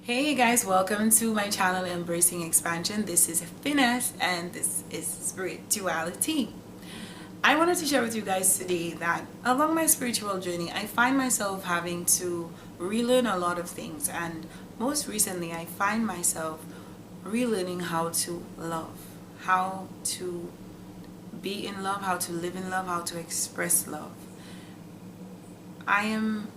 Hey guys, welcome to my channel Embracing Expansion. This is Finesse and this is Spirituality. I wanted to share with you guys today that along my spiritual journey, I find myself having to relearn a lot of things, and most recently I find myself relearning how to love, how to be in love, how to live in love, how to express love. I am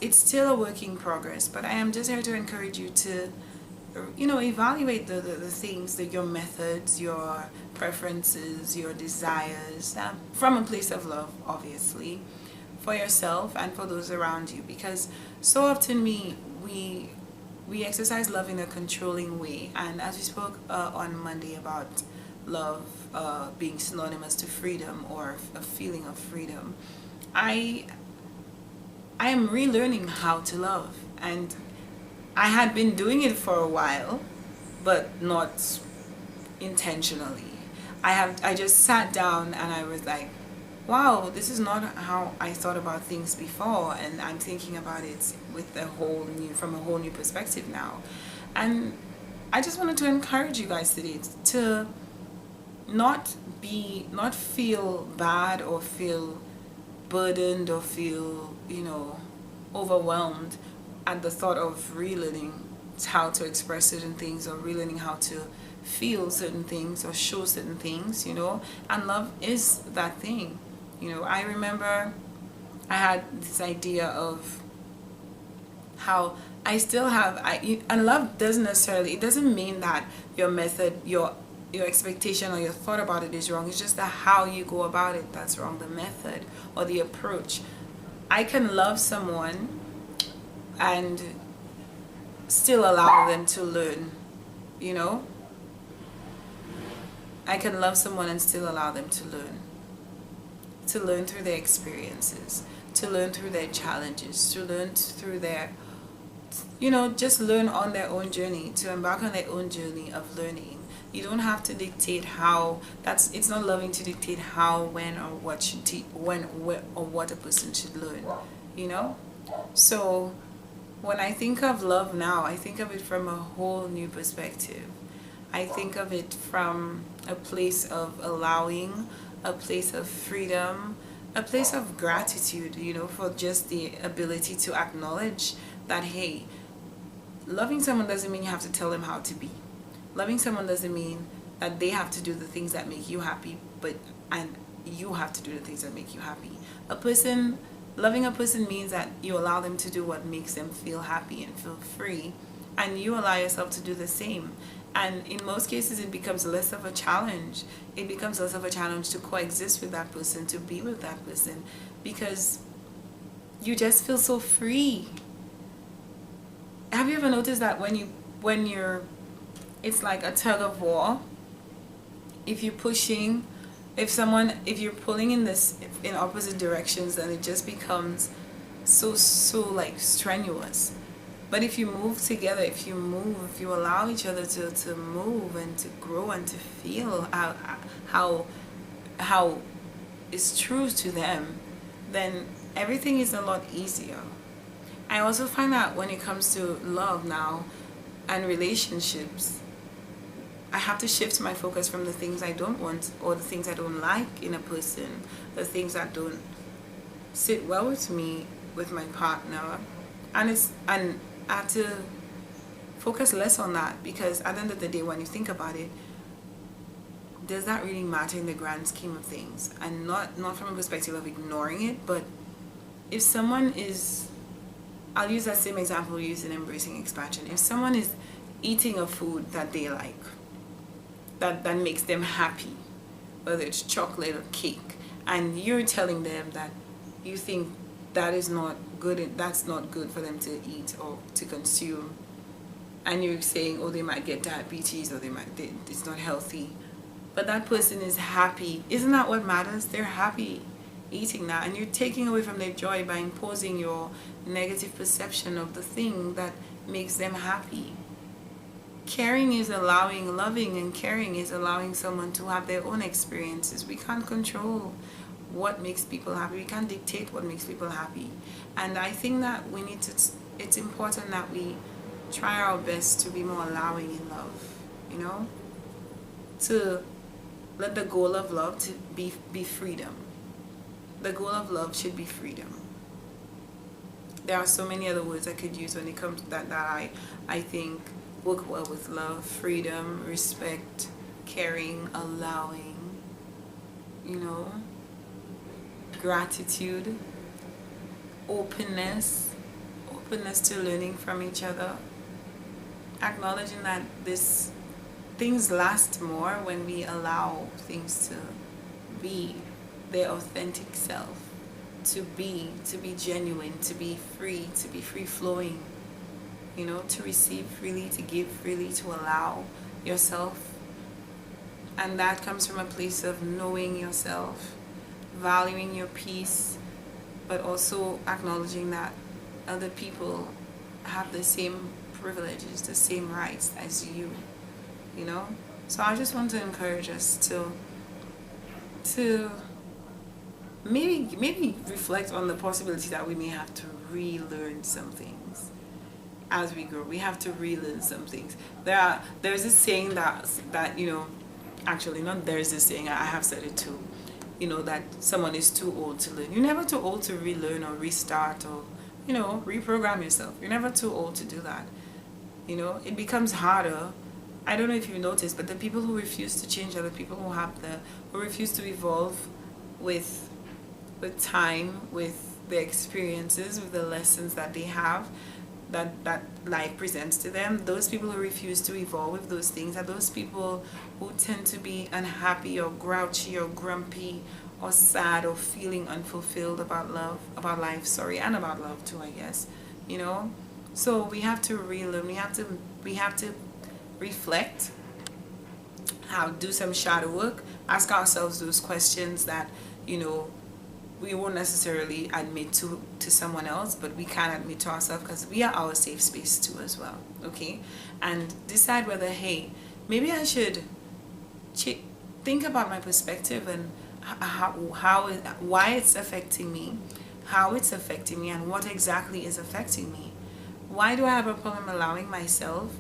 it's still a work in progress, but I am just here to encourage you to evaluate the things, your methods, your preferences, your desires, from a place of love, obviously, for yourself and for those around you, because so often we exercise love in a controlling way. And as we spoke on Monday about love being synonymous to freedom, or a feeling of freedom, I am relearning how to love, and I had been doing it for a while, but not intentionally. I just sat down and I was like, wow, this is not how I thought about things before, and I'm thinking about it with from a whole new perspective now. And I just wanted to encourage you guys today to not feel bad or feel burdened or feel overwhelmed at the thought of relearning how to express certain things, or relearning how to feel certain things or show certain things, and love is that thing. I remember I had this idea of how I still have and love it doesn't mean that your method, your expectation or your thought about it is wrong. It's just that how you go about it that's wrong, the method or the approach. I can love someone and still allow them to learn, I can love someone and still allow them to learn through their experiences, to learn through their challenges, to learn through their, just learn on their own journey, to embark on their own journey of learning. You don't have to dictate how. It's not loving to dictate how, when, or what should when, where, or what a person should learn. So when I think of love now, I think of it from a whole new perspective. I think of it from a place of allowing, a place of freedom, a place of gratitude, for just the ability to acknowledge that, hey, loving someone doesn't mean you have to tell them how to be. Loving someone doesn't mean that they have to do the things that make you happy, and you have to do the things that make you happy. Loving a person means that you allow them to do what makes them feel happy and feel free, and you allow yourself to do the same. And in most cases, it becomes less of a challenge. It becomes less of a challenge to coexist with that person, to be with that person, because you just feel so free. Have you ever noticed that when you're it's like a tug of war? If you're pulling in opposite directions, then it just becomes so like strenuous. But if you move together, if you allow each other to move and to grow and to feel how is true to them, then everything is a lot easier. I also find that when it comes to love now and relationships, I have to shift my focus from the things I don't want, or the things I don't like in a person, the things that don't sit well with me, with my partner, and I have to focus less on that, because at the end of the day, when you think about it, does that really matter in the grand scheme of things? And not from a perspective of ignoring it, but if someone is, I'll use that same example we use in Embracing Expansion. If someone is eating a food that they like, that makes them happy, whether it's chocolate or cake, and you're telling them that you think that is not good, that's not good for them to eat or to consume, and you're saying, oh, they might get diabetes, or it's not healthy, but that person is happy. Isn't that what matters? They're happy eating that, and you're taking away from their joy by imposing your negative perception of the thing that makes them happy. Caring is allowing, loving and caring is allowing someone to have their own experiences. We can't control what makes people happy. We can't dictate what makes people happy. And I think that it's important that we try our best to be more allowing in love, you know, to let the goal of love to be freedom. The goal of love should be freedom. There are so many other words I could use when it comes to that I think work well with love: freedom, respect, caring, allowing, you know, gratitude, openness to learning from each other, acknowledging that things last more when we allow things to be their authentic self, to be genuine, to be free flowing, you know, to receive freely, to give freely, to allow yourself. And that comes from a place of knowing yourself, valuing your peace, but also acknowledging that other people have the same privileges, the same rights as you, you know. So I just want to encourage us to maybe reflect on the possibility that we may have to relearn some things as we grow. We have to relearn some things. There's this saying that you know, actually not there's this saying, I have said it too, you know, that someone is too old to learn. You're never too old to relearn or restart or, you know, reprogram yourself. You're never too old to do that. You know, it becomes harder. I don't know if you've noticed, but the people who refuse to change are the people who refuse to evolve with time, with their experiences, with the lessons that they have, that life presents to them. Those people who refuse to evolve with those things are those people who tend to be unhappy or grouchy or grumpy or sad or feeling unfulfilled about love, about life, and about love too, I guess, you know. So we have to relearn. We have to reflect, do some shadow work, ask ourselves those questions that, you know, we won't necessarily admit to someone else, but we can admit to ourselves, because we are our safe space too as well. Okay, and decide whether, hey, maybe I should think about my perspective and why it's affecting me, how it's affecting me, and what exactly is affecting me. Why do I have a problem allowing myself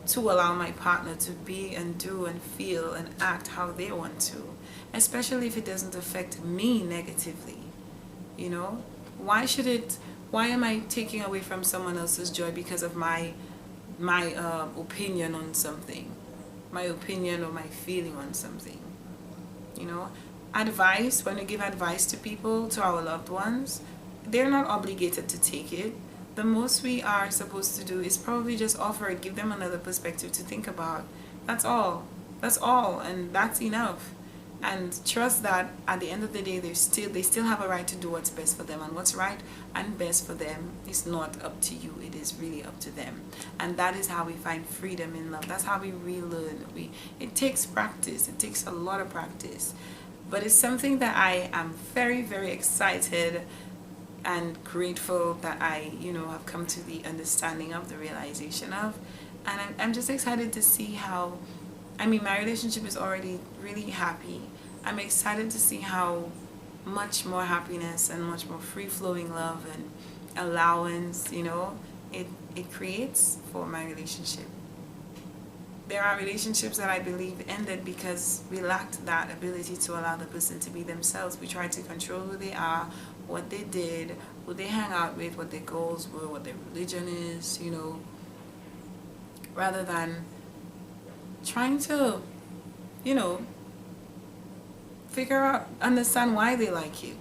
to allow my partner to be and do and feel and act how they want to, especially if it doesn't affect me negatively? You know, why am I taking away from someone else's joy because of my opinion on something, my opinion or my feeling on something? You know, advice, when we give advice to people, to our loved ones, they're not obligated to take it. The most we are supposed to do is probably just offer it, give them another perspective to think about. That's all, and that's enough. And trust that at the end of the day, they still have a right to do what's best for them, and what's right and best for them is not up to you. It is really up to them. And that is how we find freedom in love. That's how we relearn. It takes practice. It takes a lot of practice, but it's something that I am very, very excited and grateful that I, you know, have come to the understanding of, the realization of. And I'm just excited to see how, I mean, my relationship is already really happy. I'm excited to see how much more happiness and much more free-flowing love and allowance, you know, it creates for my relationship. There are relationships that I believe ended because we lacked that ability to allow the person to be themselves. We tried to control who they are, what they did, who they hang out with, what their goals were, what their religion is, you know, rather than trying to, you know, understand why they like it,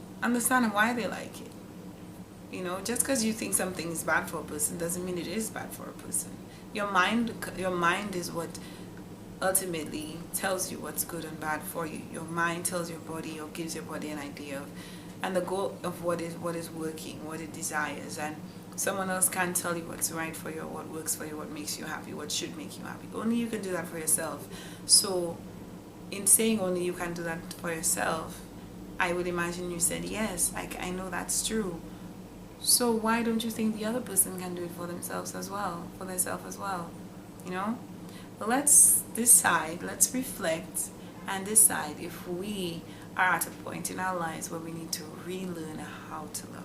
you know. Just because you think something is bad for a person doesn't mean it is bad for a person. Your mind is what ultimately tells you what's good and bad for you. Your mind tells your body, or gives your body an idea of, and the goal of what is working, what it desires. And someone else can't tell you what's right for you, what works for you, what makes you happy, what should make you happy. Only you can do that for yourself. So in saying only you can do that for yourself, I would imagine you said, yes, I know that's true. So why don't you think the other person can do it for themselves as well, you know? Let's decide, let's reflect and decide if we are at a point in our lives where we need to relearn how to love.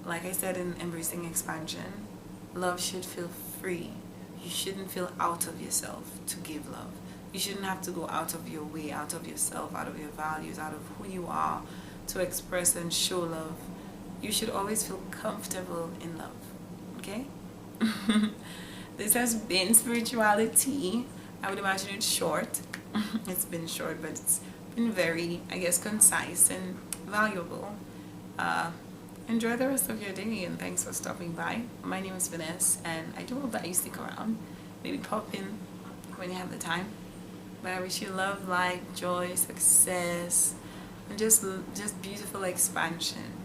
Like I said in Embracing Expansion, Love should feel free. You shouldn't feel out of yourself to give love. You shouldn't have to go out of your way, out of yourself, out of your values, out of who you are to express and show love. You should always feel comfortable in love. Okay? This has been Spirituality. I would imagine it's short. It's been short, but it's been very, I guess, concise and valuable. Enjoy the rest of your day, and thanks for stopping by. My name is Vanessa, and I do hope that you stick around. Maybe pop in when you have the time. But I wish you love, light, joy, success, and just beautiful expansion.